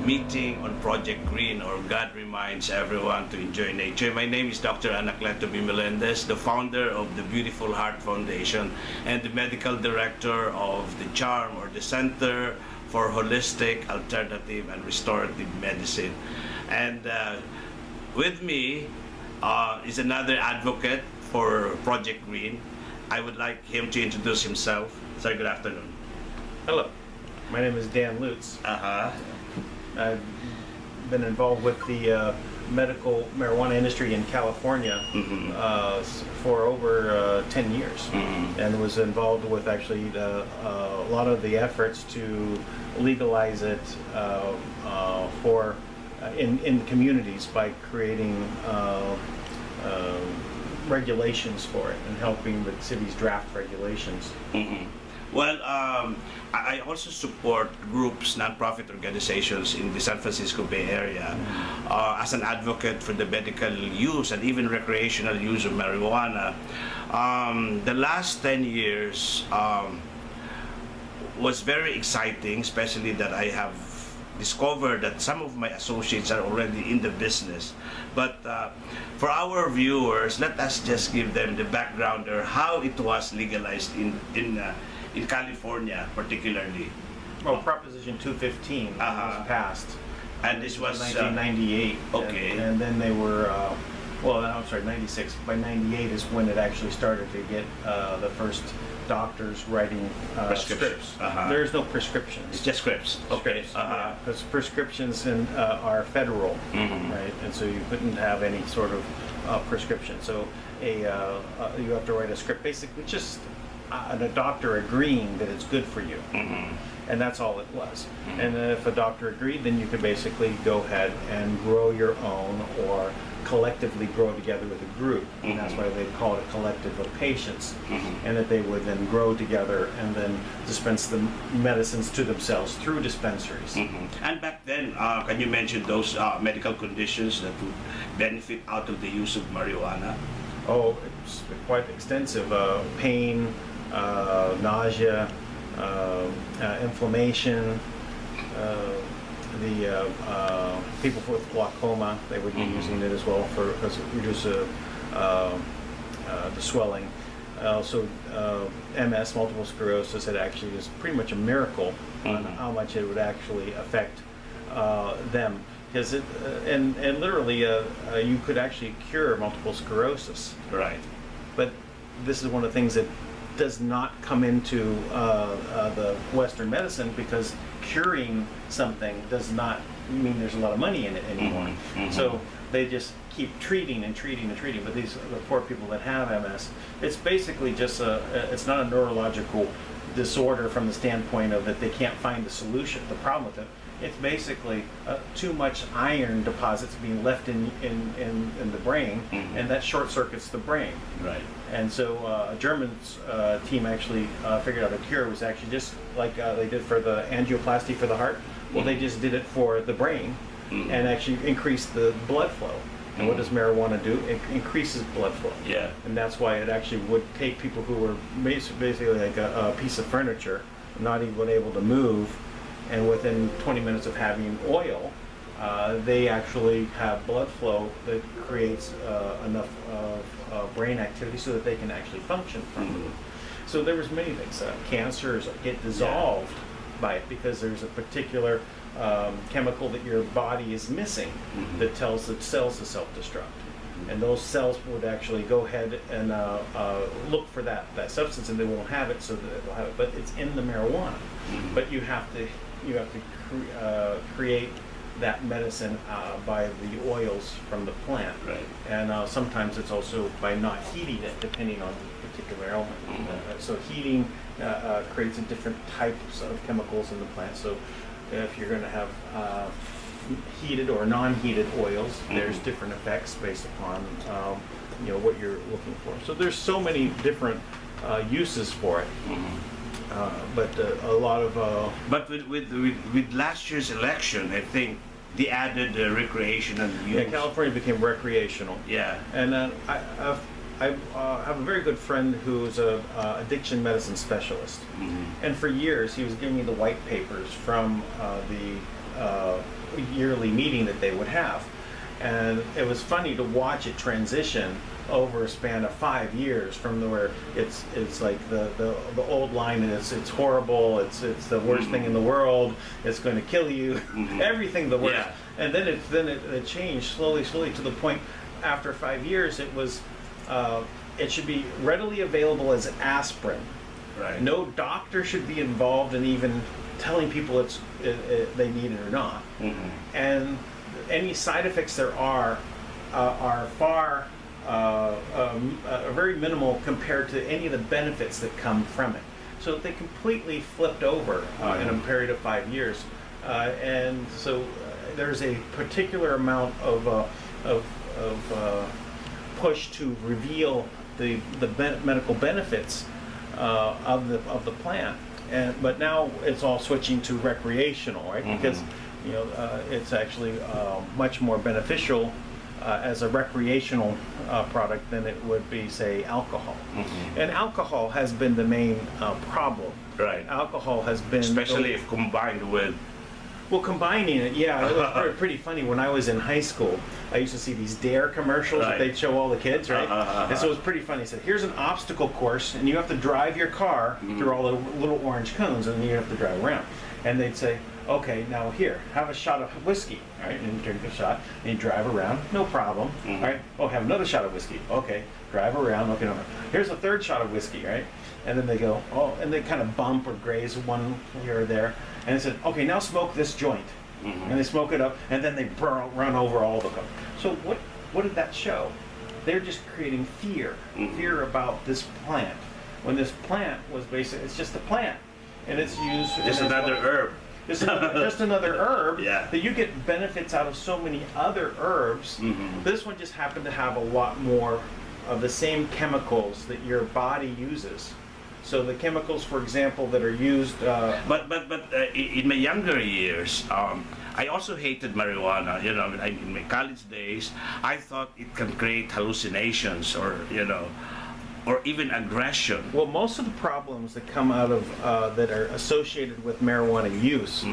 meeting on Project Green, or God reminds everyone to enjoy nature. My name is Dr. Anacleto Belleza Millendez, the founder of the Beautiful Heart Foundation and the medical director of the CHARM, or the Center for Holistic, Alternative, and Restorative Medicine. And with me is another advocate for Project Green. I would like him to introduce himself. Sir, good afternoon. Hello, my name is Dan Lutz. I've been involved with the medical marijuana industry in California for over 10 years, and was involved with actually a lot of the efforts to legalize it in communities by creating regulations for it and helping the cities draft regulations. Well, I also support groups, nonprofit organizations in the San Francisco Bay Area as an advocate for the medical use and even recreational use of marijuana. The last 10 years was very exciting, especially that I have discovered that some of my associates are already in the business. But for our viewers, let us just give them the background or how it was legalized in California, particularly. Well, Proposition 215 was passed. And this was 1998. Okay. And then they were, well, I'm sorry, 96. By 98 is when it actually started to get the first doctors writing scripts. There's no prescriptions. It's just scripts. Okay. Because prescriptions are federal, right? And so you couldn't have any sort of prescription. So you have to write a script, basically just a doctor agreeing that it's good for you. And that's all it was. And if a doctor agreed, then you could basically go ahead and grow your own or collectively grow together with a group. And that's why they call it a collective of patients. And that they would then grow together and then dispense the medicines to themselves through dispensaries. And back then, can you mention those medical conditions that would benefit out of the use of marijuana? Oh, it's quite extensive. Pain, nausea, inflammation, the people with glaucoma, they would be using it as well because it reduces the swelling. Also, MS, multiple sclerosis, it actually is pretty much a miracle on how much it would actually affect them. Because and literally, you could actually cure multiple sclerosis. Right. But this is one of the things that does not come into the Western medicine, because curing something does not mean there's a lot of money in it anymore. So they just keep treating and treating and treating. But the poor people that have MS, it's basically just it's not a neurological disorder from the standpoint of that they can't find the solution, the problem with it. It's basically too much iron deposits being left in the brain, and that short circuits the brain. Right. And so a German team actually figured out a cure was actually just like they did for the angioplasty for the heart. Well, they just did it for the brain and actually increased the blood flow. And what does marijuana do? It increases blood flow. Yeah. And that's why it actually would take people who were basically like a piece of furniture, not even able to move, and within 20 minutes of having oil, they actually have blood flow that creates enough brain activity so that they can actually function properly. So there was many things. Cancers get dissolved by it because there's a particular chemical that your body is missing that tells the cells to self-destruct. And those cells would actually go ahead and look for that substance, and they won't have it, so that they'll have it. But it's in the marijuana. But you have to create that medicine by the oils from the plant. Right. And sometimes it's also by not heating it, depending on the particular element. So heating creates a different types of chemicals in the plant. So if you're going to have heated or non-heated oils, there's different effects based upon what you're looking for. So there's so many different uses for it. But a lot of but with last year's election, I think they added recreational use. Yeah, California became recreational. Yeah. And I have a very good friend who's a addiction medicine specialist, and for years he was giving me the white papers from the yearly meeting that they would have. And it was funny to watch it transition over a span of 5 years from where it's like the old line is it's horrible, it's the worst thing in the world, it's going to kill you, everything the worst. Yeah. And then it changed slowly to the point after 5 years it was it should be readily available as aspirin. Right. No doctor should be involved in even telling people they need it or not. And any side effects there are far very minimal compared to any of the benefits that come from it. So they completely flipped over in a period of 5 years, and so there's a particular amount of push to reveal the medical benefits of the plant. But now it's all switching to recreational, right? Because it's actually much more beneficial as a recreational product than it would be, say, alcohol. And alcohol has been the main problem. Right. Alcohol has been... Especially if combined with... Well, combining it, yeah, it was pretty funny. When I was in high school, I used to see these DARE commercials that they'd show all the kids, right? And so it was pretty funny. It said, here's an obstacle course, and you have to drive your car through all the little orange cones, and then you have to drive around. And they'd say, okay, now here, have a shot of whiskey, all right? And you drink the shot, and you drive around, no problem, all right? Oh, have another shot of whiskey, okay, drive around, okay, no. Here's a third shot of whiskey, right? And then they go, oh, and they kind of bump or graze one here or there, and they said, okay, now smoke this joint. And they smoke it up, and then they run over all the them. So what did that show? They're just creating fear about this plant, when this plant was basically, it's just a plant, and it's used... Just another herb. Just another herb that you get benefits out of so many other herbs. This one just happened to have a lot more of the same chemicals that your body uses. So the chemicals, for example, that are used... But in my younger years, I also hated marijuana. You know, in my college days, I thought it can create hallucinations or even aggression. Well, most of the problems that come out of that are associated with marijuana use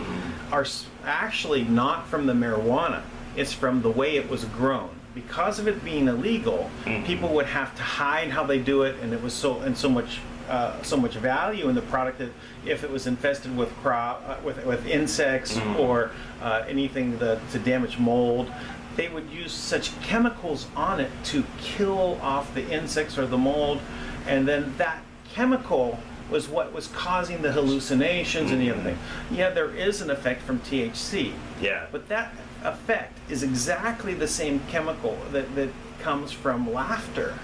are actually not from the marijuana. It's from the way it was grown. Because of it being illegal, people would have to hide how they do it, and it was so much value in the product that if it was infested with with insects or anything to damage mold, they would use such chemicals on it to kill off the insects or the mold, and then that chemical was what was causing the hallucinations and the other thing. Yeah, there is an effect from THC. Yeah. But that effect is exactly the same chemical that comes from laughter.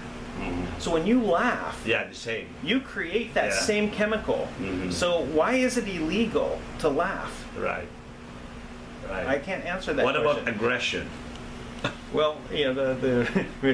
So when you laugh, the same. You create that same chemical. So why is it illegal to laugh? Right. I can't answer that question. What about aggression? Well, we were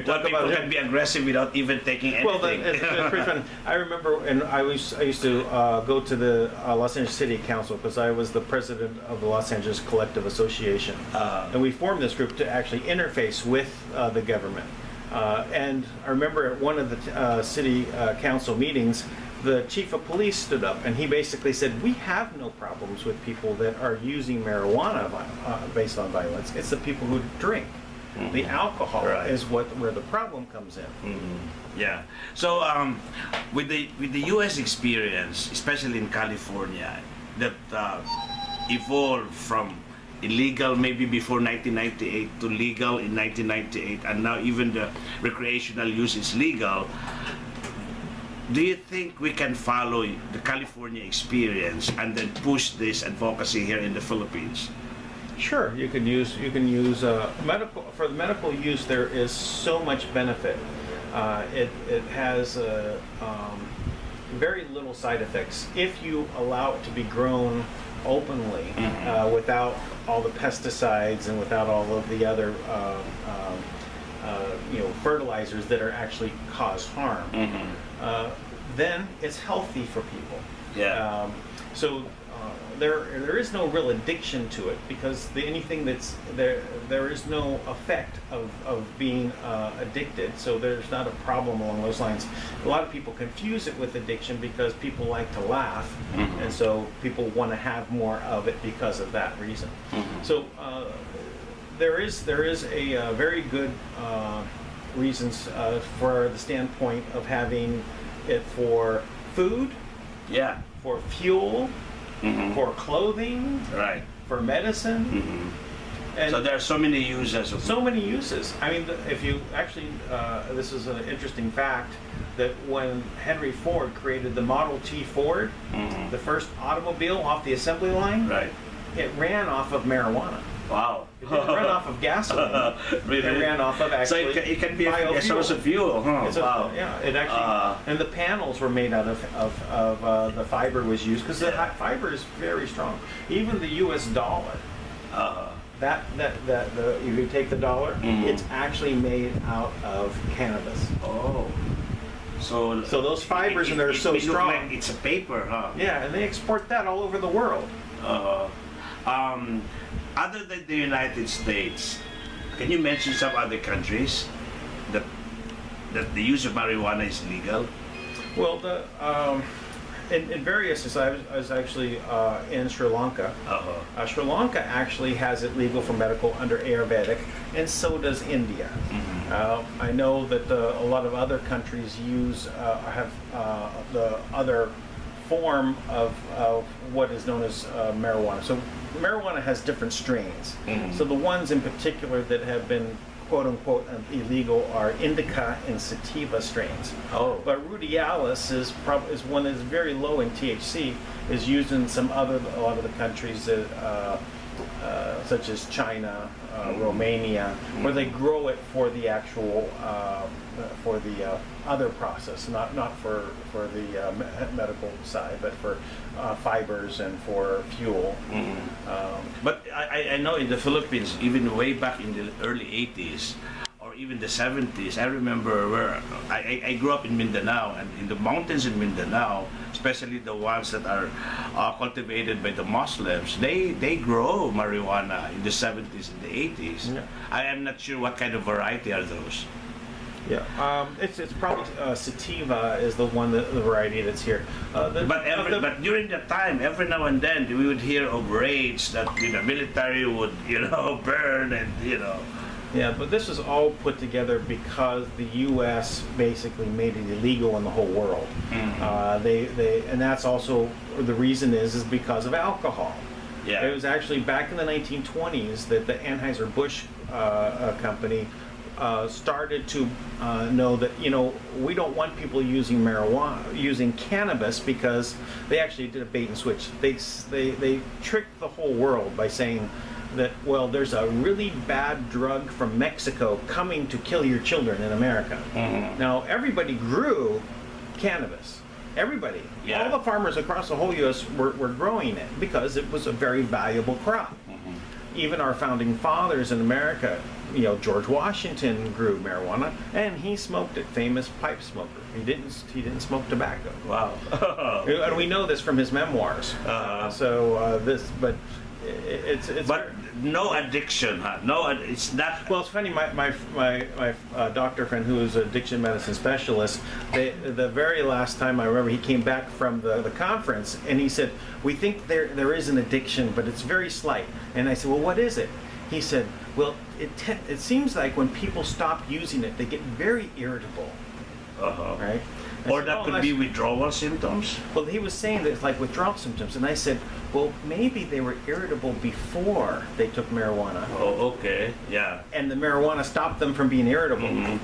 talking people about can be aggressive without even taking anything. Well, it's pretty fun. I remember, and I used to go to the Los Angeles City Council because I was the president of the Los Angeles Collective Association, and we formed this group to actually interface with the government. And I remember at one of the city council meetings, the chief of police stood up and he basically said, we have no problems with people that are using marijuana based on violence. It's the people who drink. The alcohol is where the problem comes in. Yeah. So with the U.S. experience, especially in California, that evolved from illegal maybe before 1998 to legal in 1998, and now even the recreational use is legal. Do you think we can follow the California experience and then push this advocacy here in the Philippines? Sure, you can use medical for the medical use. There is so much benefit. It has very little side effects if you allow it to be grown openly without all the pesticides and without all of the other fertilizers that are actually cause harm. Then it's healthy for people. Yeah. So there is no real addiction to it, because anything that's there is no effect of being addicted, so there's not a problem along those lines. A lot of people confuse it with addiction because people like to laugh, and so people want to have more of it because of that reason. So there is a very good reasons for the standpoint of having it for food, for fuel, for clothing, right, for medicine. And so there are so many uses. So many uses. I mean, if you actually, this is an interesting fact, that when Henry Ford created the Model T Ford, the first automobile off the assembly line, right, it ran off of marijuana. Wow. It didn't run off of gasoline. Really? It ran off of actually so it can be biofuel. a source of fuel, huh? Wow. Yeah, it actually, and the panels were made out of the fiber was used, because the fiber is very strong. Even the U.S. dollar, if you take the dollar, it's actually made out of cannabis. Oh. So those fibers in there are so strong. Like it's a paper, huh? Yeah, and they export that all over the world. Other than the United States, can you mention some other countries that the use of marijuana is legal? Well, in various, I was actually in Sri Lanka. Sri Lanka actually has it legal for medical under Ayurvedic, and so does India. I know that a lot of other countries have the other form of what is known as marijuana. So marijuana has different strains. So the ones in particular that have been quote-unquote illegal are indica and sativa strains. But rudialis is one that is very low in THC, is used in a lot of the countries that, such as China, Romania, where they grow it for the actual for the other process, not for the medical side, but for fibers and for fuel. But I know in the Philippines, even way back in the early 80s, or even the 70s, I remember where I grew up in Mindanao, and in the mountains in Mindanao, especially the ones that are cultivated by the Muslims, they grow marijuana in the 70s and the 80s. I am not sure what kind of variety are those. It's probably sativa is the variety that's here. But during that time, every now and then, we would hear of raids that the military would burn and Yeah, but this was all put together because the U.S. basically made it illegal in the whole world. And that's also the reason is because of alcohol. It was actually back in the 1920s that the Anheuser-Busch company started to know that we don't want people using using cannabis, because they actually did a bait and switch. They tricked the whole world by saying that, well, there's a really bad drug from Mexico coming to kill your children in America. Now everybody grew cannabis. Everybody, all the farmers across the whole U.S. were growing it because it was a very valuable crop. Even our founding fathers in America, George Washington grew marijuana, and he smoked it. Famous pipe smoker. He didn't smoke tobacco. Wow. And we know this from his memoirs. But no addiction, huh? No, it's not. Well, it's funny. My doctor friend, who is an addiction medicine specialist, the very last time I remember, he came back from the conference, and he said, "We think there is an addiction, but it's very slight." And I said, "Well, what is it?" He said, "Well, it seems like when people stop using it, they get very irritable." Right? Or that could be withdrawal symptoms? Well, he was saying that it's like withdrawal symptoms. And I said, well, maybe they were irritable before they took marijuana. Oh, okay. Yeah. And the marijuana stopped them from being irritable.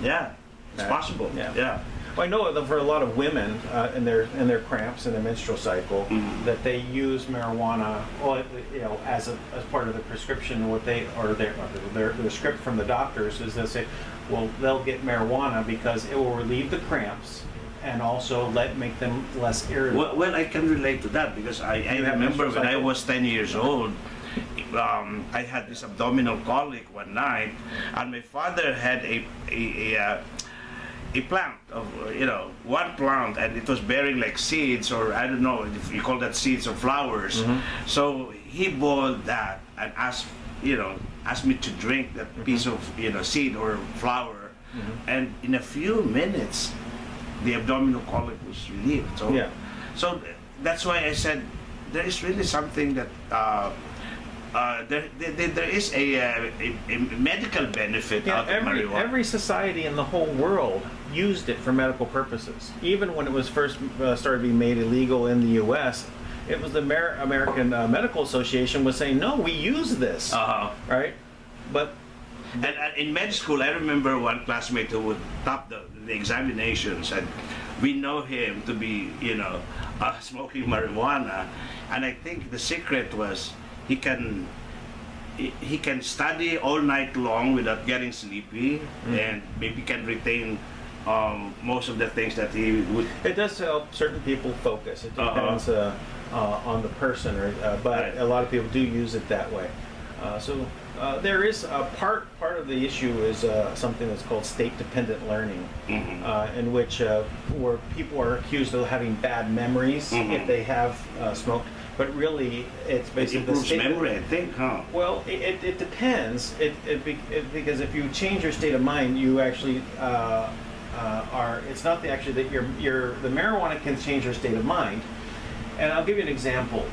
Yeah. It's possible. Yeah. Well, I know that for a lot of women in their cramps and their menstrual cycle, that they use marijuana, as part of the prescription. What their script from the doctors is they'll say, well, they'll get marijuana because it will relieve the cramps and also make them less irritable. Well, I can relate to that because I remember when I was 10 years old, I had this abdominal colic one night, and my father had a a plant of one plant, and it was bearing like seeds, or I don't know if you call that seeds or flowers. So he boiled that and asked me to drink that piece of seed or flower, and in a few minutes the abdominal colic was relieved. So that's why I said there is really something that there is a medical benefit out of marijuana. Every society in the whole world used it for medical purposes. Even when it was first started being made illegal in the U.S., it was the American Medical Association was saying, no, we use this, right? But and in med school, I remember one classmate who would top the examinations, and we know him to be, smoking marijuana, and I think the secret was he can study all night long without getting sleepy, and maybe can retain most of the things that he would. It does help certain people focus. It depends on the person, but a lot of people do use it that way. So there is a part of the issue is something that's called state-dependent learning, in which where people are accused of having bad memories if they have smoked. But really, it's basically it improves memory, I think, huh? Well, it depends. Because if you change your state of mind, you actually are. It's not actually that the marijuana can change your state of mind. And I'll give you an example.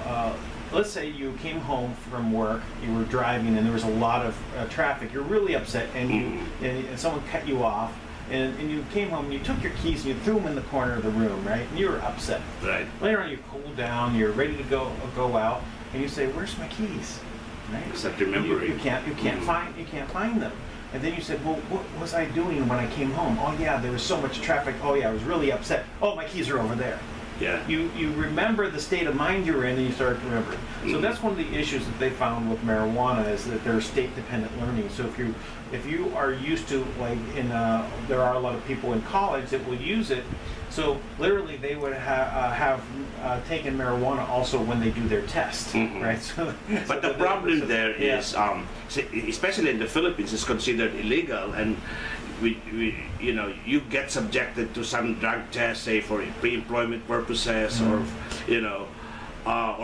Let's say you came home from work, you were driving, and there was a lot of traffic. You're really upset, and and someone cut you off. And you came home and you took your keys and you threw them in the corner of the room, right? And you were upset. Right. Later on, you cool down, you're ready to go out, and you say, "Where's my keys?" Right? Except remembering. You can't find them. And then you said, "Well, what was I doing when I came home? Oh yeah, there was so much traffic. Oh yeah, I was really upset. Oh, my keys are over there." Yeah. You remember the state of mind you were in, and you start to remember. So that's one of the issues that they found with marijuana is that there's state-dependent learning. So if you are used to, like there are a lot of people in college that will use it. So literally they would have taken marijuana also when they do their test, right? But the problem there is, especially in the Philippines, it's considered illegal, and you get subjected to some drug test, say for pre-employment purposes, or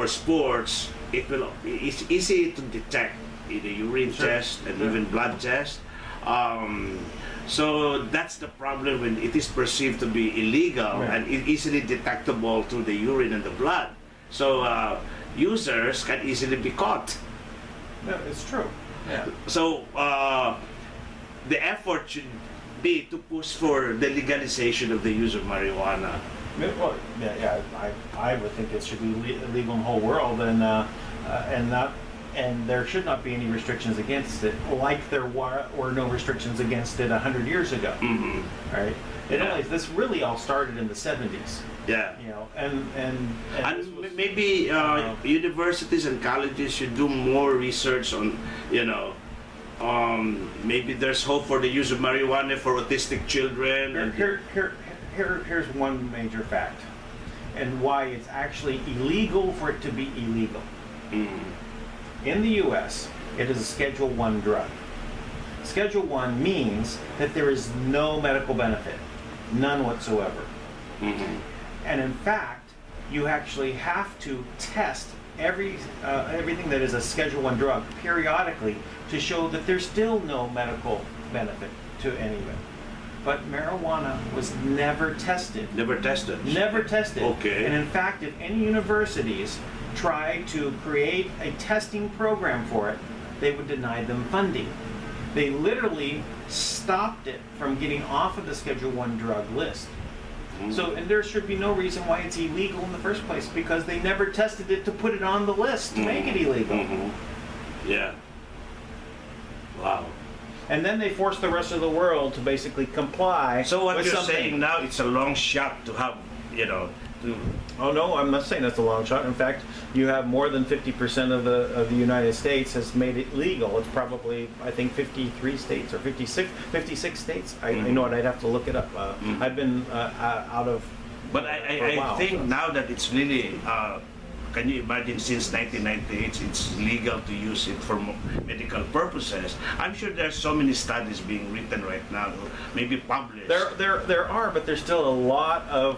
sports. It's easy to detect in a urine test and even blood test. So that's the problem when it is perceived to be illegal and easily detectable through the urine and the blood. So users can easily be caught. Yeah, it's true. Yeah. So the effort should be to push for the legalization of the use of marijuana. Well, I would think it should be legal in the whole world, and there should not be any restrictions against it, like there were no restrictions against it 100 years ago. Right? This really all started in the 70s. Yeah. And maybe universities and colleges should do more research on, maybe there's hope for the use of marijuana for autistic children. Here's one major fact, and why it's actually illegal for it to be illegal. In the U.S., it is a Schedule I drug. Schedule I means that there is no medical benefit, none whatsoever. And in fact, you actually have to test everything that is a Schedule I drug periodically to show that there's still no medical benefit to any of it. But marijuana was never tested. Never tested? Never tested. Okay. And in fact, if any universities tried to create a testing program for it, they would deny them funding. They literally stopped it from getting off of the Schedule I drug list. So, and there should be no reason why it's illegal in the first place, because they never tested it to put it on the list to make it illegal. Yeah. Wow. And then they forced the rest of the world to basically comply. So what with you're something. saying now, it's a long shot to have, Oh no, I'm not saying that's a long shot. In fact, you have more than 50% of the United States has made it legal. It's probably, I think, 53 states or 56 states. I know it. I'd have to look it up. I've been out of. But I think now that it's really can you imagine, since 1998 it's legal to use it for medical purposes. I'm sure there's so many studies being written right now, maybe published. There are, but there's still a lot of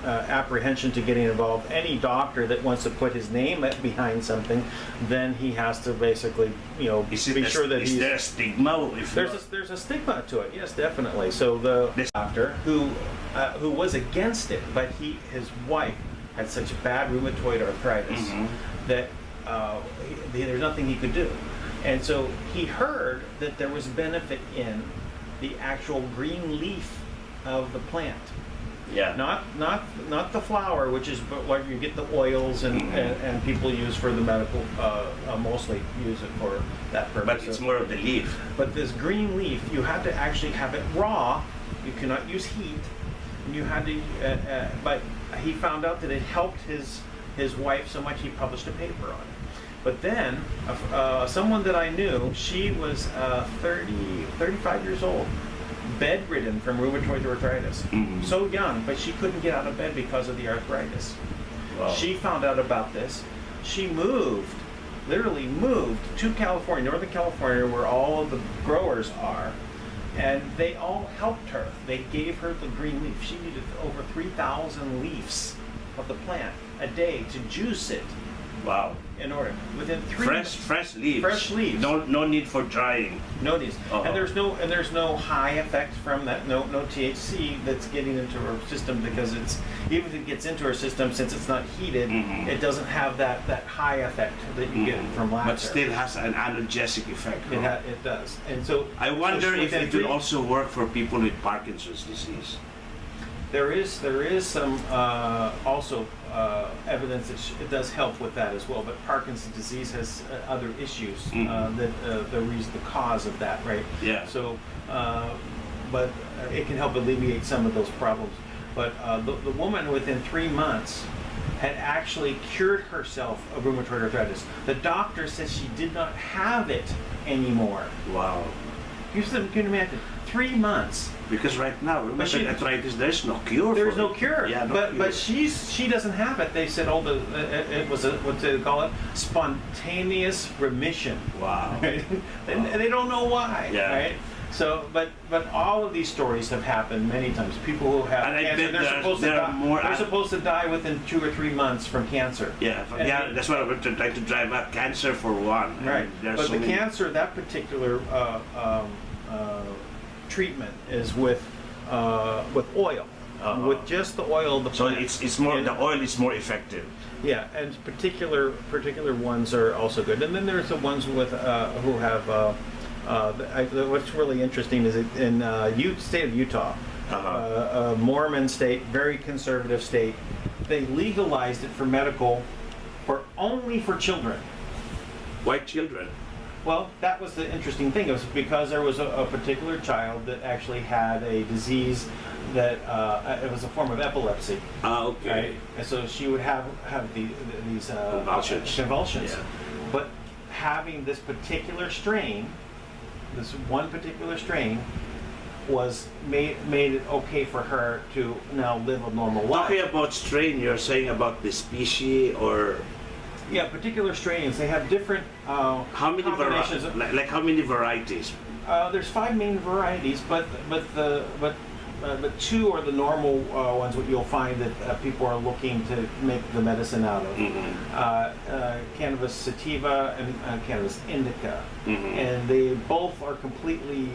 apprehension to getting involved. Any doctor that wants to put his name behind something, then he has to basically, be sure that is there a stigma? There's a stigma to it. Yes, definitely. So this doctor who was against it, but his wife had such bad rheumatoid arthritis that there's nothing he could do. And so he heard that there was benefit in the actual green leaf of the plant. Yeah. Not the flower, which is what you get the oils and people use for the medical, mostly use it for that purpose. But it's more of the leaf. But this green leaf, you have to actually have it raw. You cannot use heat. You had to, but he found out that it helped his wife so much he published a paper on it. But then, someone that I knew, she was 35 years old, bedridden from rheumatoid arthritis. So young, but she couldn't get out of bed because of the arthritis. Wow. She found out about this. She literally moved to California, Northern California, where all of the growers are. And they all helped her. They gave her the green leaf. She needed over 3,000 leaves of the plant a day to juice it. Wow. In order, within 3 months. Fresh leaves. Fresh leaves. No need for drying. No needs. And there's no high effect from that. No THC that's getting into her system, because even if it gets into her system, since it's not heated, it doesn't have that high effect that you get from laughter. But still has an analgesic effect. It does. And so I wonder if it will also work for people with Parkinson's disease. There is some also evidence that it does help with that as well, but Parkinson's disease has other issues that the cause of that, right? Yeah. So, but it can help alleviate some of those problems. But the woman within 3 months had actually cured herself of rheumatoid arthritis. The doctor says she did not have it anymore. Wow. You can imagine 3 months. Because right now, rheumatoid arthritis, there's no cure. There's no cure. Yeah, but she doesn't have it. They said, it was what do they call it? Spontaneous remission. Wow. Right? And they don't know why. Yeah. Right. So, but all of these stories have happened many times. People who have cancer, they're supposed to die within 2 or 3 months from cancer. Yeah, that's what we're trying to drive up. Cancer for one. Right. But the cancer, that particular treatment is with oil. With just the oil of the plant. So it's more, the oil is more effective. Yeah, and particular ones are also good. And then there's the ones with who have what's really interesting is in state of Utah, Mormon state, very conservative state, they legalized it for medical, only for children. Why children? Well, that was the interesting thing. It was because there was a particular child that actually had a disease that it was a form of epilepsy. Okay. Right? And so she would have these convulsions. Yeah. But having this particular strain, this one particular strain, was made it okay for her to now live a normal life. Talking about strain, you're saying about the species or? Yeah, particular strains. They have different how many combinations. Like how many varieties? There's 5 main varieties, but 2 are the normal ones. What you'll find that people are looking to make the medicine out of. Cannabis sativa and cannabis indica, and they both are completely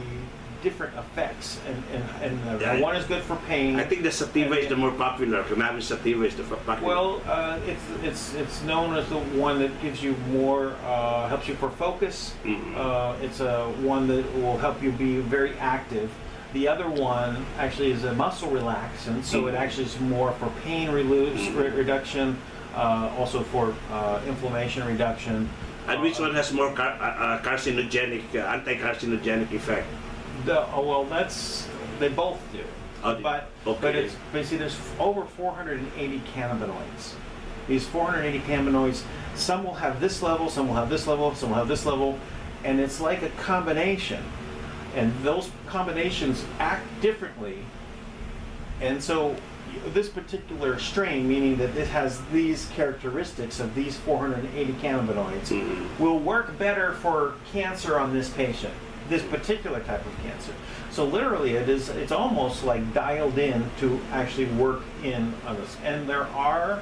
different effects, and one is good for pain. I think the sativa is the more popular. Cannabis sativa is the popular. Well, it's known as the one that gives you more, helps you for focus. It's one that will help you be very active. The other one actually is a muscle relaxant, so it actually is more for pain reduction, also for inflammation reduction. And which one has more carcinogenic, anti-carcinogenic effect? They both do. But it's basically there's over 480 cannabinoids. These 480 cannabinoids, some will have this level, some will have this level, some will have this level, and it's like a combination. And those combinations act differently. And so this particular strain, meaning that it has these characteristics of these 480 cannabinoids, will work better for cancer on this patient, this particular type of cancer. So literally, it's almost like dialed in to actually work in on this. And there are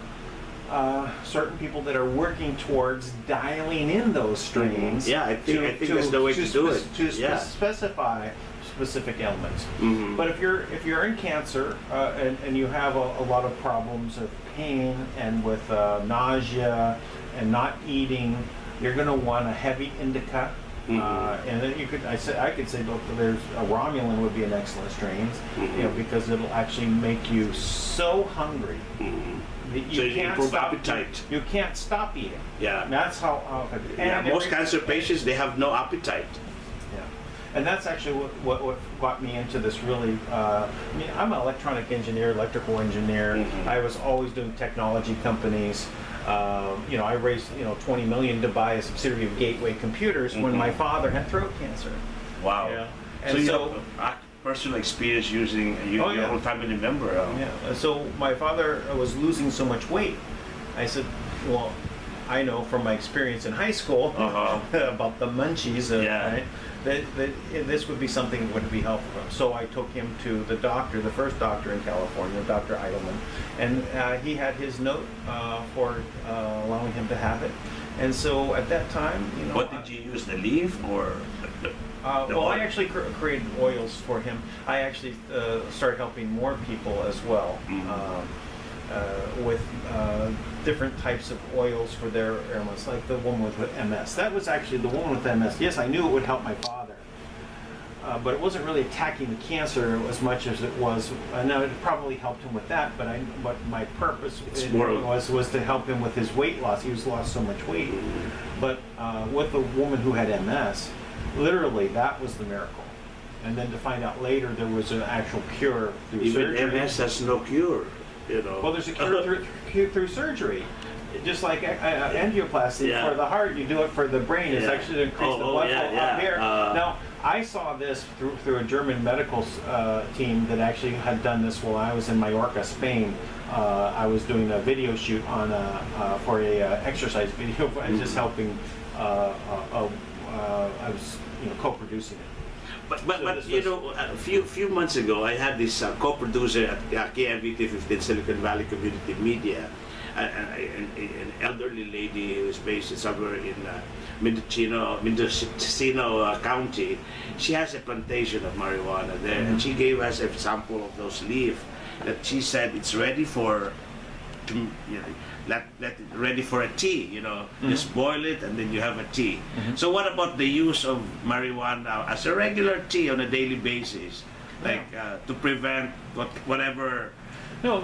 certain people that are working towards dialing in those strains. Yeah, I think that's the way to do it. To specify specific elements. But if you're in cancer and you have a lot of problems of pain and with nausea and not eating, you're going to want a heavy indica. And then I could say, look, there's a Romulan would be an excellent strain, because it'll actually make you so hungry. You can't improve stop, appetite. You can't stop eating. Yeah. And that's how. Most cancer patients, they have no appetite. Yeah. And that's actually what got me into this really. I'm an electronic engineer, electrical engineer. I was always doing technology companies. I raised $20 million to buy a subsidiary of Gateway Computers when my father had throat cancer. Wow. Yeah. And so you have personal experience using your own family member. Yeah. So my father was losing so much weight. I said, well, I know from my experience in high school about the munchies, right, that this would be something that would be helpful. So I took him to the doctor, the first doctor in California, Dr. Eidelman, and he had his note for allowing him to have it. And so at that time, What did you use, the leaf or the well, I actually created oils for him. I actually started helping more people as well with different types of oils for their ailments, like the woman with MS. That was actually the woman with MS. Yes, I knew it would help my father, but it wasn't really attacking the cancer as much as it was. I know it probably helped him with that, but my purpose was to help him with his weight loss. He was lost so much weight. But with the woman who had MS, literally that was the miracle. And then to find out later there was an actual cure through surgery. Even MS has no cure. Well, there's a cure through surgery. Just like angioplasty for the heart, you do it for the brain. It's actually to increase the blood flow up here. Now, I saw this through a German medical team that actually had done this while I was in Mallorca, Spain. I was doing a video shoot on for a exercise video. I was just helping. I was co-producing it. But a few months ago, I had this co-producer at KMVT 15 Silicon Valley Community Media, an elderly lady who is based somewhere in Mendocino County. She has a plantation of marijuana there, and she gave us a sample of those leaves that she said it's ready for. Ready for a tea, just boil it and then you have a tea. So what about the use of marijuana as a regular tea on a daily basis, like to prevent whatever? No,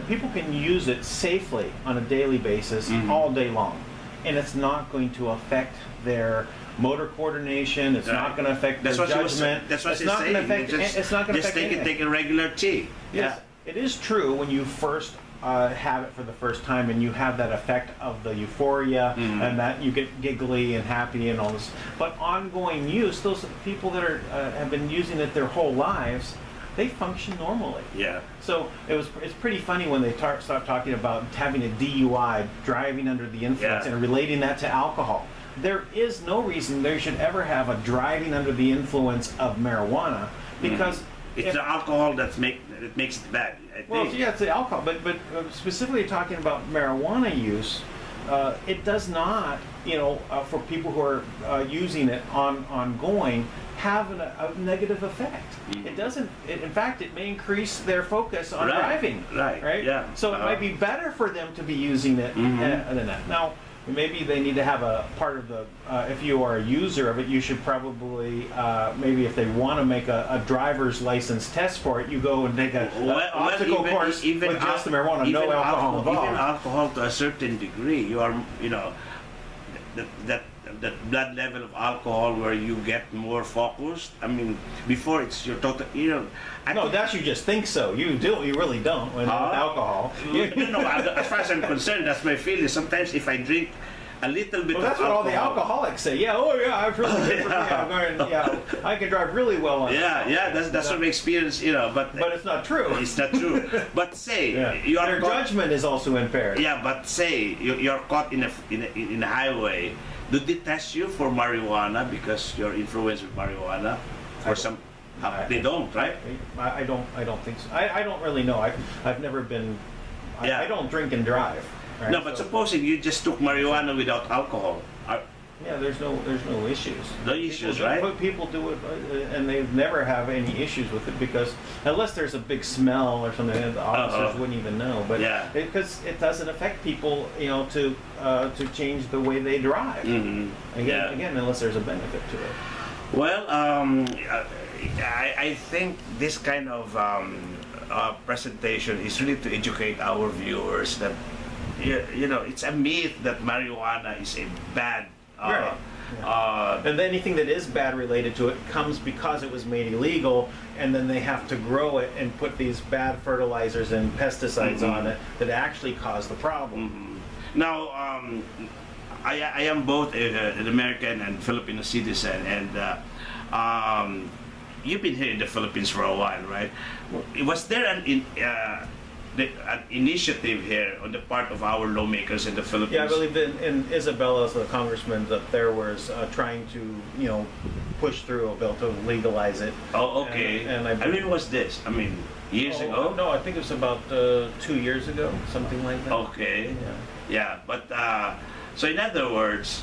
people can use it safely on a daily basis all day long, and it's not going to affect their motor coordination. It's not going to affect their judgment. That's what she's saying. It's not going to affect anything. Take a regular tea. Yes. It is true when you first have it for the first time and you have that effect of the euphoria and that you get giggly and happy and all this. But ongoing use, those people that have been using it their whole lives, they function normally. Yeah. So it's pretty funny when they start talking about having a DUI, driving under the influence, and relating that to alcohol. There is no reason they should ever have a driving under the influence of marijuana because it's the alcohol that makes it bad. Well, yeah, it's the alcohol, but specifically talking about marijuana use, it does not, for people who are using it ongoing, have a negative effect. It doesn't. In fact, it may increase their focus on driving. Right. Yeah. So it might be better for them to be using it than that. Now, maybe they need to have a part of the, if you are a user of it, you should probably, maybe if they want to make a driver's license test for it, you go and take an obstacle course with just the marijuana, no alcohol involved. Even alcohol to a certain degree, you are, that blood level of alcohol where you get more focused. I mean, before it's your total, No, that's you just think so. You really don't with alcohol. No, as far as I'm concerned, that's my feeling. Sometimes if I drink a little bit Well, of that's what all the alcohol. alcoholics say. Yeah, oh yeah, I've really good for me. I'm going, yeah, I can drive really well on Yeah, alcohol. yeah, that's what we experience, you know, but But it's not true. it's not true. But say, Yeah. you are Their caught, judgment is also impaired. yeah, but say, you're caught in a highway. Do they test you for marijuana because you're influenced with marijuana? For some, they don't, right? I don't think so. I don't really know. I've never been. Yeah. I don't drink and drive. Right? No, but So- supposing you just took marijuana without alcohol, Yeah, there's no issues. no issues, People, right? People do it, and they never have any issues with it because unless there's a big smell or something, the officers wouldn't even know. But Yeah. because it doesn't affect people, you know, to change the way they drive. Mhm. Yeah. Again, unless there's a benefit to it. Well, I think this kind of presentation is really to educate our viewers that, you know, it's a myth that marijuana is a bad. Right. And anything that is bad related to it comes because it was made illegal, and then they have to grow it and put these bad fertilizers and pesticides on it that actually cause the problem. Now, I am both an American and Filipino citizen, and you've been here in the Philippines for a while, right? Was there an initiative here on the part of our lawmakers in the Philippines? Yeah, I believe in Isabela, the congressman up there, was trying to, you know, push through a bill to legalize it. Oh, okay. And I mean, was this? I mean, years ago? No, I think it was about 2 years ago, something like that. Okay. Yeah. Yeah, but so in other words,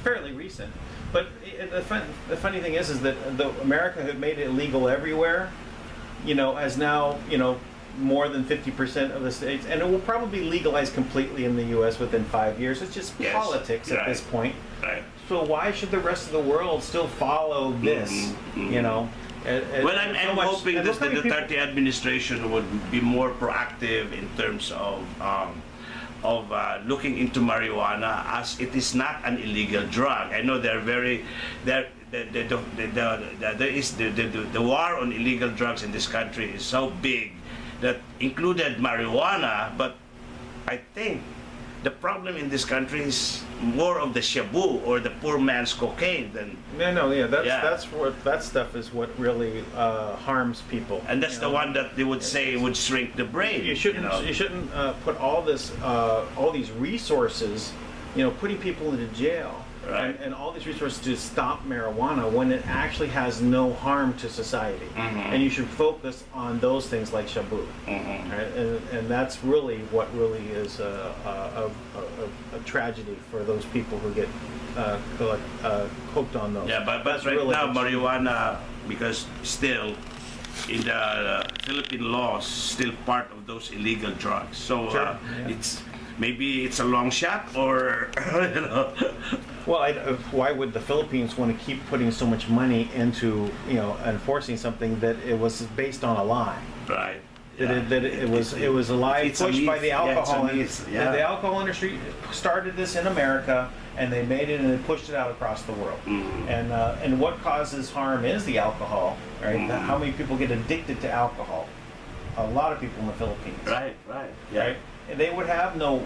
Fairly recent. But the funny thing is that America had made it illegal everywhere, you know, has now, you know, more than 50% of the states, and it will probably be legalized completely in the U.S. within 5 years. It's just Yes, politics at right. this point. right? So why should the rest of the world still follow this? You know. Well, I'm hoping and that look the how many people- Duterte administration would be more proactive in terms of looking into marijuana, as it is not an illegal drug. I know they're very there is the war on illegal drugs in this country is so big that included marijuana, but I think the problem in this country is more of the shabu or the poor man's cocaine than. That's what that stuff is what really harms people. And that's you the know. one that they would say would shrink the brain. You shouldn't. know? You shouldn't put all these resources, you know, putting people into jail, Right. and all these resources to stop marijuana when it actually has no harm to society. And you should focus on those things like shabu, right? And that's really what really is a tragedy for those people who get hooked on those. Yeah, but That's right really now the- marijuana, because still in the Philippine laws, still part of those illegal drugs. So Sure, yeah. maybe it's a long shot, or you know. Well, why would the Philippines want to keep putting so much money into, you know, enforcing something that it was based on a lie? Right. That it was a lie it's a pushed by myth. the alcohol Yeah, it's a myth. Yeah. The alcohol industry started this in America, and they made it and they pushed it out across the world. And what causes harm is the alcohol, right? How many people get addicted to alcohol? A lot of people in the Philippines. Right. Yeah. Right? And they would have no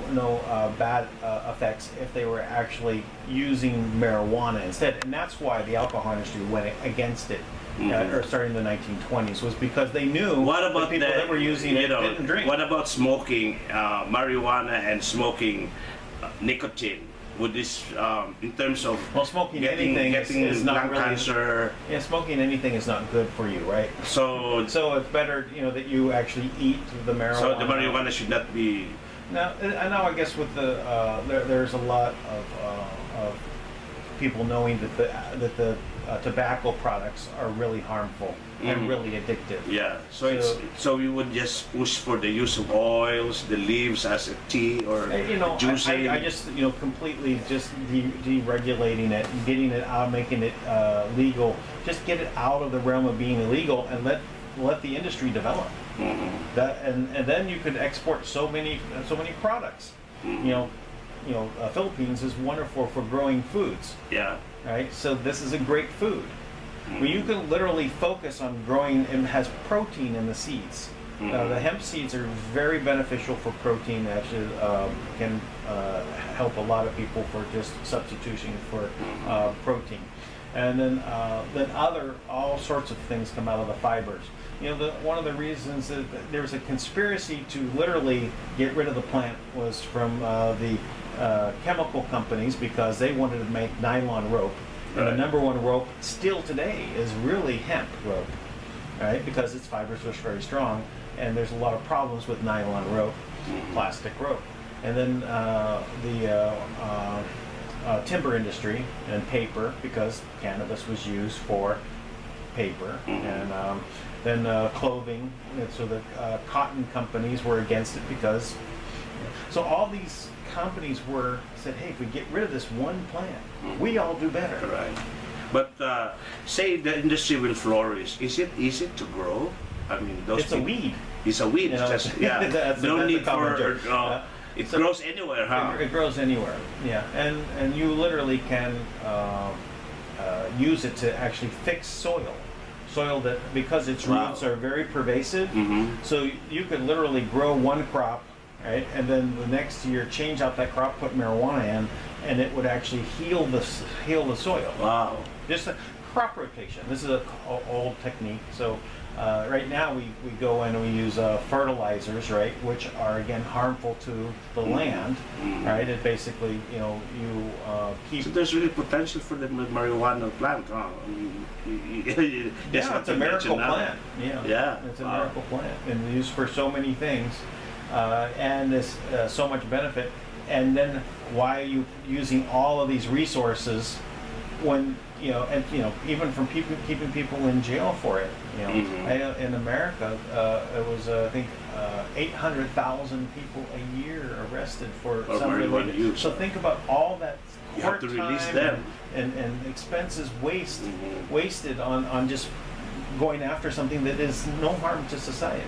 bad effects if they were actually using marijuana instead, and that's why the alcohol industry went against it, or starting in the 1920s, was because they knew What about the people that were using it didn't drink. What about smoking marijuana and smoking nicotine? Would this, in terms of Smoking getting anything is not lung really cancer? Yeah, smoking anything is not good for you, right? So So it's better, you know, that you actually eat the marijuana. So the marijuana should not be. Now, I know. I guess with the there's a lot of people knowing that the tobacco products are really harmful and really addictive. Yeah. So we would just push for the use of oils, the leaves as a tea or You know, juicing. I just, you know, completely just deregulating it, getting it out, making it legal. Just get it out of the realm of being illegal and let the industry develop. That and then you could export so many products. You know, Philippines is wonderful for growing foods, Yeah. right? So this is a great food. Where you can literally focus on growing, it has protein in the seeds. The hemp seeds are very beneficial for protein. Actually, can help a lot of people for just substitution for protein. And then all sorts of things come out of the fibers. One of the reasons that there was a conspiracy to literally get rid of the plant was from the chemical companies, because they wanted to make nylon rope. And the number one rope still today is really hemp rope, right? Because its fibers are very strong, and there's a lot of problems with nylon rope, plastic rope. And then the timber industry and paper, because cannabis was used for paper, and then clothing. And so the cotton companies were against it because. So all these companies said, hey, if we get rid of this one plant, we all do better. Right. But say the industry will flourish. Is it easy to grow? I mean, it's a weed. It's a weed. Just, yeah. No need for. It grows anywhere, huh? It grows anywhere. Yeah, and you literally can use it to actually fix soil that, because its roots are very pervasive. So you could literally grow one crop, right, and then the next year change out that crop, put marijuana in, and it would actually heal the soil. Wow. Just a crop rotation. This is an old technique. So right now we go in and we use fertilizers, right, which are again harmful to the land, right? It basically, you keep. So there's really potential for the marijuana plant, huh? I mean, yeah, it's a miracle plant. Yeah, it's a miracle plant, and used for so many things, and there's so much benefit. And then why are you using all of these resources when even from keeping people in jail for it? In America, it was I think 800,000 people a year arrested for something like that. So think about all that you have to release them and expenses wasted on just going after something that is no harm to society.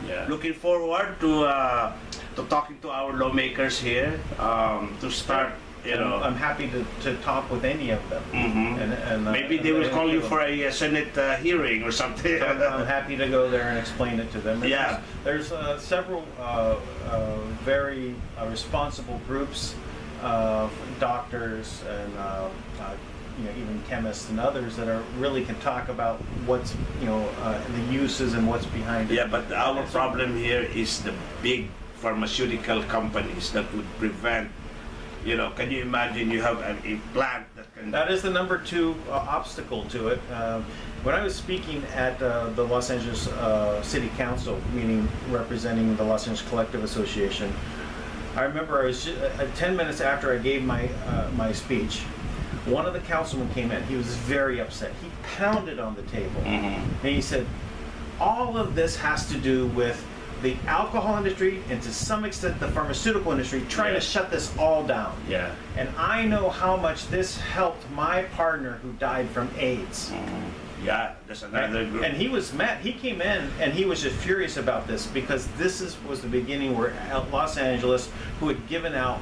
Yeah. Looking forward to talking to our lawmakers here to start. I'm happy to talk with any of them. And maybe they will call you for a Senate hearing or something. So I'm happy to go there and explain it to them. And yeah. There's several very responsible groups, doctors and even chemists and others that are really can talk about what's the uses and what's behind it. Yeah, but our problem here is the big pharmaceutical companies that would prevent. Can you imagine you have a plant that can... That is the number two obstacle to it. When I was speaking at the Los Angeles City Council meeting representing the Los Angeles Collective Association, I remember I was 10 minutes after I gave my speech, one of the councilmen came in. He was very upset. He pounded on the table. And he said, all of this has to do with the alcohol industry and to some extent the pharmaceutical industry trying to shut this all down. Yeah. And I know how much this helped my partner who died from AIDS. Yeah, that's another group. And he was mad. He came in and he was just furious about this because this was the beginning where Los Angeles, who had given out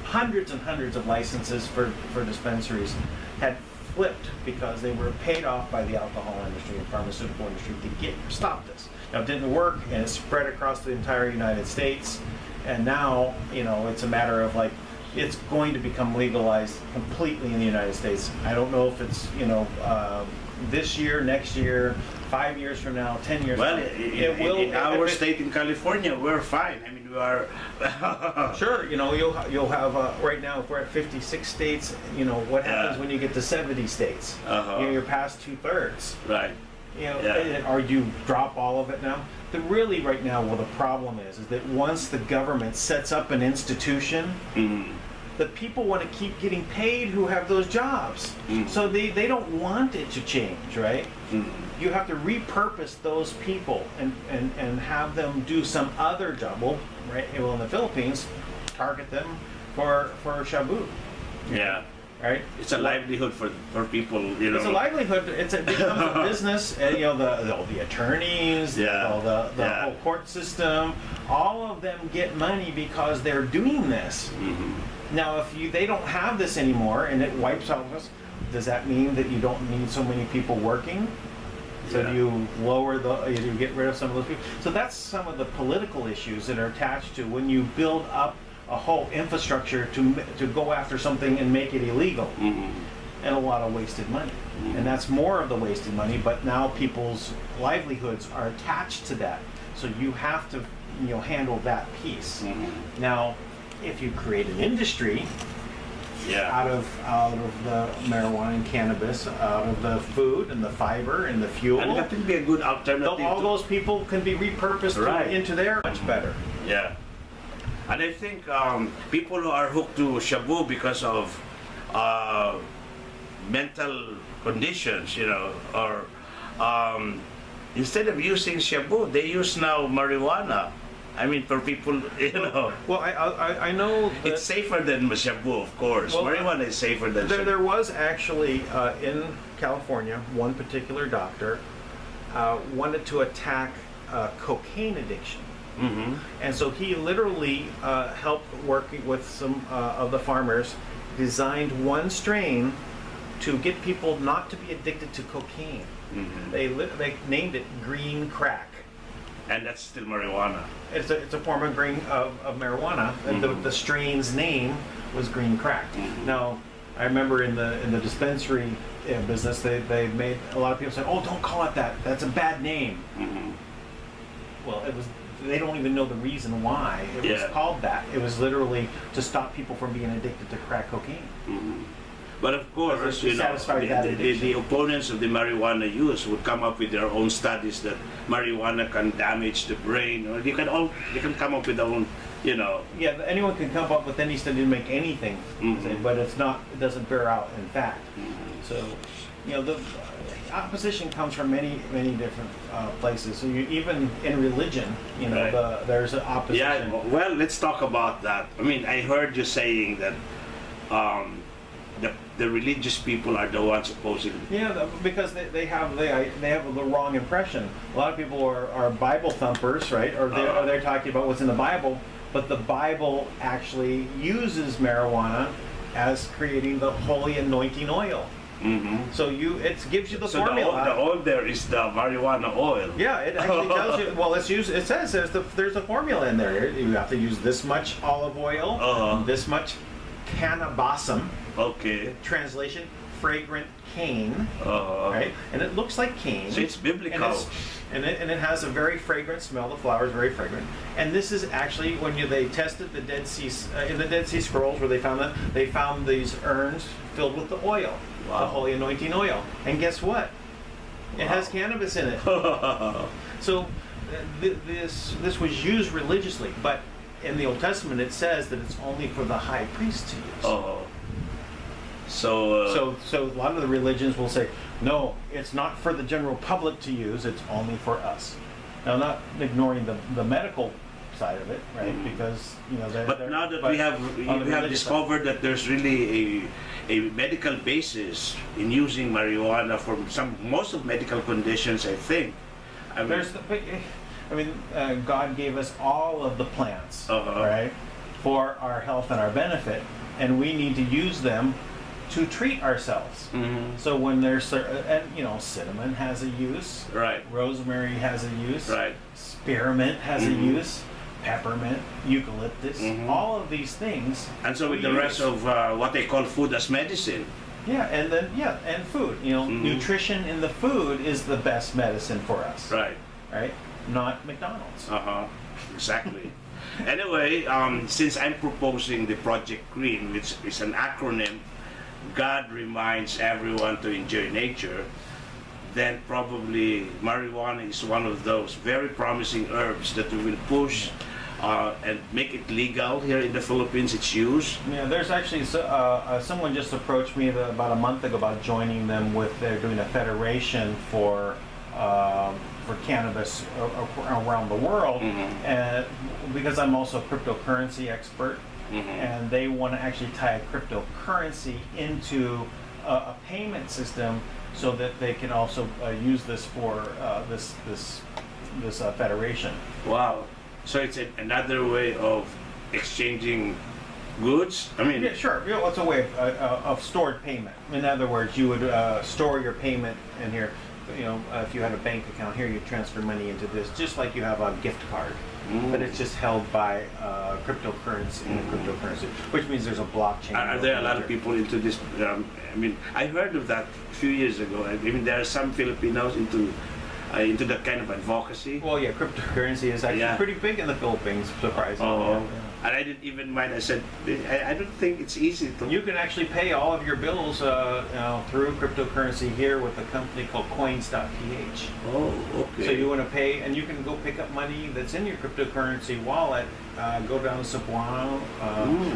hundreds and hundreds of licenses for dispensaries, had flipped because they were paid off by the alcohol industry and pharmaceutical industry to stop this. Now, it didn't work, and it spread across the entire United States, and now, it's a matter of it's going to become legalized completely in the United States. I don't know if it's, this year, next year, 5 years from now, 10 years from now. Well, in our state in California, we're fine. I mean, we are... Sure, you'll have, right now, if we're at 56 states, what happens when you get to 70 states? You're past 2/3. Right. Or you drop all of it now? Really, right now, the problem is that once the government sets up an institution, the people want to keep getting paid who have those jobs. So they don't want it to change, right? You have to repurpose those people and have them do some other job. Well, in the Philippines, target them for shabu. Yeah. Right? It's a livelihood for people, It's a livelihood. It becomes a business. And, the attorneys, the whole court system, all of them get money because they're doing this. Now, if they don't have this anymore and it wipes out us, does that mean that you don't need so many people working? So Yeah. you lower you get rid of some of those people. So that's some of the political issues that are attached to when you build up a whole infrastructure to go after something and make it illegal. And a lot of wasted money. And that's more of the wasted money, but now people's livelihoods are attached to that. So you have to, handle that piece. Now, if you create an industry out of the marijuana and cannabis, out of the food and the fiber and the fuel, And that would be a good alternative. all those people can be repurposed into their much better. Yeah. And I think people who are hooked to shabu because of mental conditions, or instead of using shabu, they use now marijuana. I mean, for people, Well, I know that it's safer than shabu, of course. Well, Marijuana is safer than shabu. there was actually in California one particular doctor wanted to attack cocaine addiction. And so he literally helped working with some of the farmers, designed one strain to get people not to be addicted to cocaine. They named it green crack. And that's still marijuana. It's a form of marijuana, and the strain's name was green crack. Now, I remember in the dispensary business, they made a lot of people say, "Oh, don't call it that. That's a bad name." Well, it was. They don't even know the reason why it was called that. It was literally to stop people from being addicted to crack cocaine. But of course, the opponents of the marijuana use would come up with their own studies that marijuana can damage the brain, or they can come up with their own, Yeah, anyone can come up with any study to make anything, but it doesn't bear out in fact. So, the opposition comes from many different places. So even in religion, there's an opposition. Yeah. Well, let's talk about that. I mean, I heard you saying that. The religious people are the ones opposing. Yeah, because they have the wrong impression. A lot of people are Bible thumpers, right? Or they're talking about what's in the Bible, but the Bible actually uses marijuana as creating the holy anointing oil. So it gives you the formula. The oil there is the marijuana oil. Yeah, it actually tells you. Well, it says there's a formula in there. You have to use this much olive oil, this much cannabasum. Okay. Translation: fragrant cane. Right, and it looks like cane. So it's biblical. And it has a very fragrant smell. The flower is very fragrant. And this is actually when they tested the Dead Sea in the Dead Sea Scrolls, where they found these urns filled with the oil, the holy anointing oil. And guess what? It has cannabis in it. So this was used religiously, but in the Old Testament it says that it's only for the high priest to use. So a lot of the religions will say, no, it's not for the general public to use, it's only for us. Now, not ignoring the medical side of it, right? Because But now that we have discovered that there's really a medical basis in using marijuana for most of medical conditions, I think. God gave us all of the plants, right, for our health and our benefit, and we need to use them to treat ourselves. So when there's, cinnamon has a use, right? Rosemary has a use, right? Spearmint has a use, peppermint, eucalyptus, all of these things. And so with the rest of what they call food as medicine. Yeah, and food. Nutrition in the food is the best medicine for us. Right. Right. Not McDonald's. Exactly. Anyway, since I'm proposing the Project Green, which is an acronym, God reminds everyone to enjoy nature, then probably marijuana is one of those very promising herbs that we will push and make it legal here in the Philippines. It's used. Yeah, there's actually someone just approached me about a month ago about joining them they're doing a federation for cannabis around the world, and because I'm also a cryptocurrency expert, and they want to actually tie a cryptocurrency into a payment system so that they can also use this for this federation. Wow! So it's another way of exchanging goods. I mean, yeah, sure. It's a way of stored payment. In other words, you would store your payment in here. if you had a bank account here, you transfer money into this, just like you have a gift card. But it's just held by cryptocurrency, which means there's a blockchain. Are there a lot of people into this? I mean, I heard of that a few years ago. I mean, there are some Filipinos into that kind of advocacy. Well, yeah, cryptocurrency is actually pretty big in the Philippines, surprisingly. Oh. And I didn't even mind. I said, I don't think it's easy to. You can actually pay all of your bills through cryptocurrency here with a company called coins.ph. Oh, okay. So you want to pay, and you can go pick up money that's in your cryptocurrency wallet, go down to Cebuano,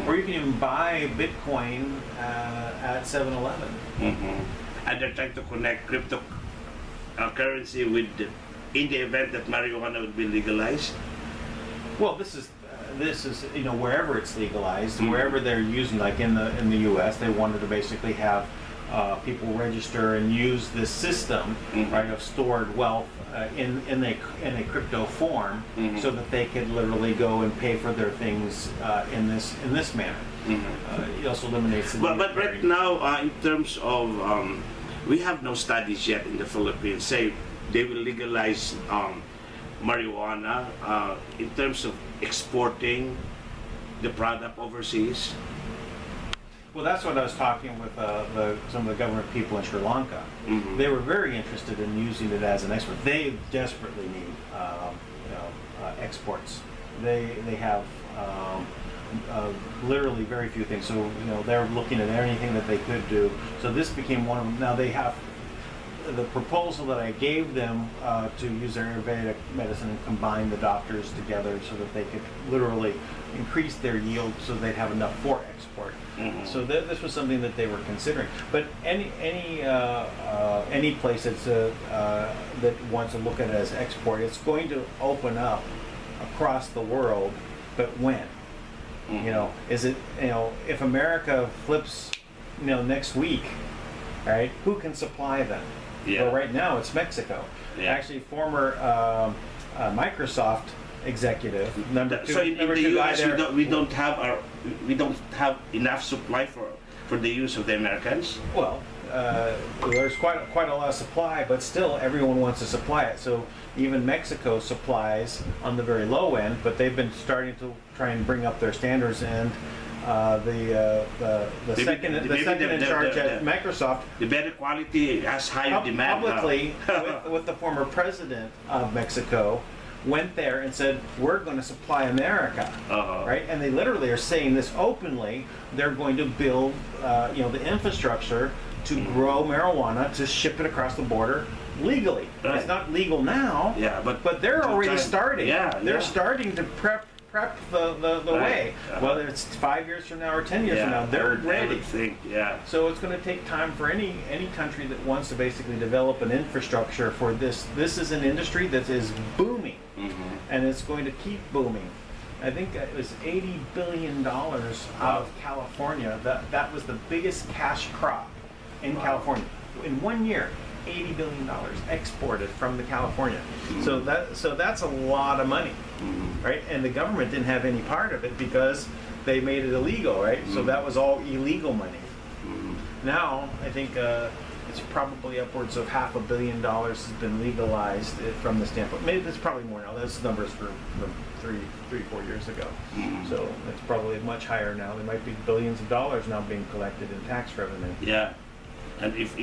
or you can even buy Bitcoin at 7-Eleven. And they're trying to connect cryptocurrency with, in the event that marijuana would be legalized. Well, this is wherever it's legalized, wherever they're using, like in the U.S., they wanted to basically have people register and use this system, right, of stored wealth in a crypto form, so that they could literally go and pay for their things in this manner. It also eliminates. But right now, in terms of we have no studies yet in the Philippines. Say they will legalize marijuana in terms of exporting the product overseas. Well, that's what I was talking with some of the government people in Sri Lanka. They were very interested in using it as an export. They desperately need exports. They have literally very few things. So they're looking at anything that they could do. So this became one of them. Now they have the proposal that I gave them to use their Ayurvedic medicine and combine the doctors together so that they could literally increase their yield so they'd have enough for export. So this was something that they were considering. But any place that's that wants to look at it as export, it's going to open up across the world. But when? Is it if America flips next week, right? Who can supply them? Yeah. Well, right now it's Mexico. Yeah. Actually, former Microsoft executive, number two in the US, guy we don't have enough supply for the use of the Americans. Well, there's quite a lot of supply, but still everyone wants to supply it. So even Mexico supplies on the very low end, but they've been starting to try and bring up their standards, and the second in charge at Microsoft, the better quality has higher demand. Publicly, with the former president of Mexico, went there and said, "We're going to supply America," right? And they literally are saying this openly. They're going to build, the infrastructure to grow marijuana, to ship it across the border legally. Right. It's not legal now. Yeah, but they're already starting. Yeah, they're starting to prep the way. Whether it's 5 years from now or 10 years from now, they're ready. So it's going to take time for any country that wants to basically develop an infrastructure for this. This is an industry that is booming, and it's going to keep booming. I think it was $80 billion out of California. That was the biggest cash crop in California in 1 year. $80 billion exported from the California. So that's a lot of money, right? And the government didn't have any part of it because they made it illegal, right? So that was all illegal money. Now I think it's probably upwards of $500 million has been legalized from the standpoint. Maybe it's probably more now. Those numbers from 4 years ago. So it's probably much higher now. There might be billions of dollars now being collected in tax revenue. Yeah. And if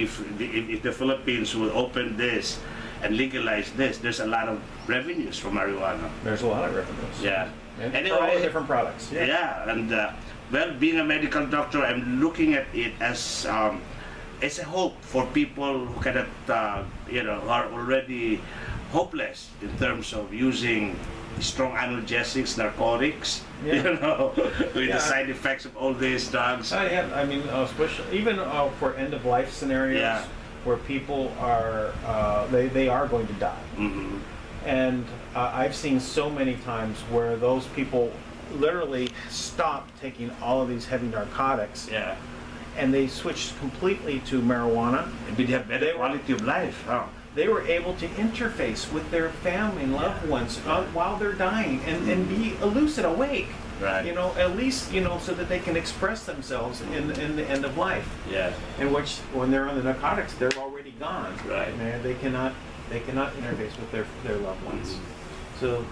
the Philippines will open this and legalize this, there's a lot of revenues from marijuana. There's a lot of revenues. Yeah. And for all different products. Yeah. And well, being a medical doctor, I'm looking at it as a hope for people who cannot, are already hopeless in terms of using strong analgesics, narcotics, with the side effects of all these drugs. I mean, especially even for end-of-life scenarios where people are, they are going to die. And I've seen so many times where those people literally stop taking all of these heavy narcotics. And they switch completely to marijuana. They have better quality of life. They were able to interface with their family and loved ones while they're dying and be lucid, awake. Right. At least, so that they can express themselves in the end of life. Yeah. In which, when they're on the narcotics, they're already gone. Right. And they cannot interface with their loved ones. So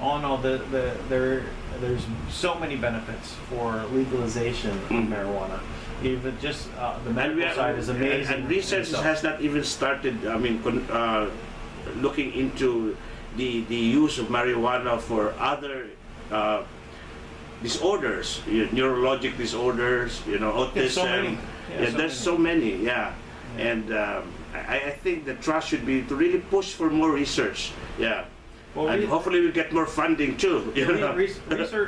all in all, there's so many benefits for legalization of marijuana. Even just the medical side is amazing. And research has not even started. I mean, looking into the use of marijuana for other disorders, neurologic disorders, autism. There's so many. There's so many. Yeah. And I think the trust should be to really push for more research. Yeah. Well, and hopefully we'll get more funding too.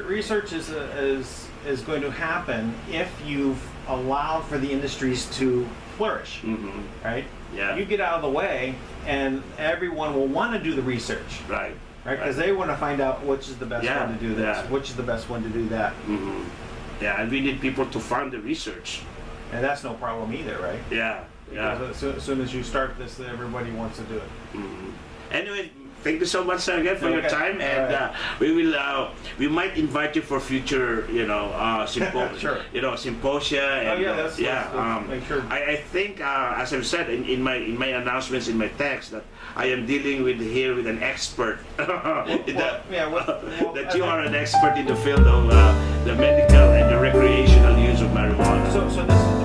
Research is going to happen if you've allowed for the industries to flourish, right? Yeah. You get out of the way, and everyone will want to do the research, Right. Because they want to find out which is the best one to do this, which is the best one to do that. Yeah, and we need people to fund the research. And that's no problem either, right? Yeah. Because as soon as you start this, everybody wants to do it. Anyway, thank you so much, sir, again for your time, and we might invite you for future, symposia. And, let's make sure. I think, as I've said in my announcements in my text, that I am dealing with an expert. That you are an expert in the field of the medical and the recreational use of marijuana. So this is